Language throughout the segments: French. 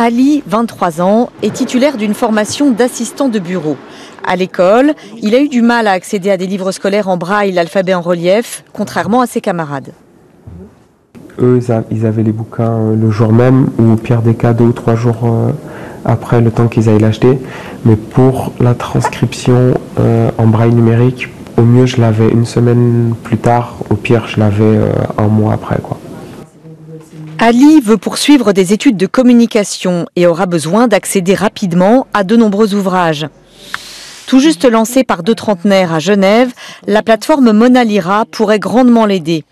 Ali, 23 ans, est titulaire d'une formation d'assistant de bureau. À l'école, il a eu du mal à accéder à des livres scolaires en braille, l'alphabet en relief, contrairement à ses camarades. Eux, ils avaient les bouquins le jour même ou au pire des cas 2 ou 3 jours après le temps qu'ils aillent l'acheter. Mais pour la transcription en braille numérique, au mieux je l'avais une semaine plus tard, au pire je l'avais un mois après, quoi. Ali veut poursuivre des études de communication et aura besoin d'accéder rapidement à de nombreux ouvrages. Tout juste lancée par deux trentenaires à Genève, la plateforme Monalira pourrait grandement l'aider.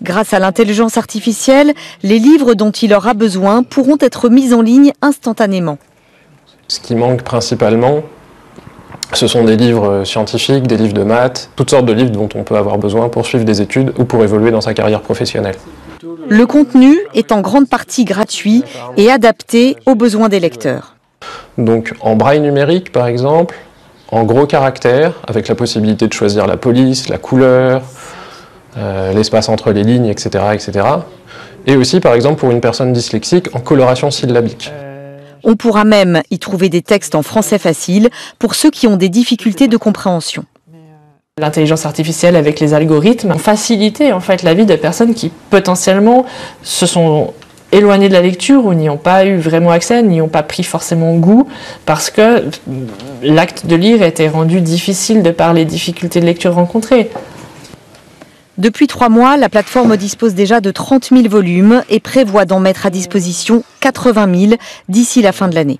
Grâce à l'intelligence artificielle, les livres dont il aura besoin pourront être mis en ligne instantanément. Ce qui manque principalement, ce sont des livres scientifiques, des livres de maths, toutes sortes de livres dont on peut avoir besoin pour suivre des études ou pour évoluer dans sa carrière professionnelle. Le contenu est en grande partie gratuit et adapté aux besoins des lecteurs. Donc en braille numérique par exemple, en gros caractères, avec la possibilité de choisir la police, la couleur, l'espace entre les lignes, etc., etc. Et aussi par exemple pour une personne dyslexique en coloration syllabique. On pourra même y trouver des textes en français facile pour ceux qui ont des difficultés de compréhension. L'intelligence artificielle avec les algorithmes ont facilité en fait la vie de personnes qui potentiellement se sont éloignées de la lecture ou n'y ont pas eu vraiment accès, n'y ont pas pris forcément goût parce que l'acte de lire était rendu difficile de par les difficultés de lecture rencontrées. Depuis 3 mois, la plateforme dispose déjà de 30 000 volumes et prévoit d'en mettre à disposition 80 000 d'ici la fin de l'année.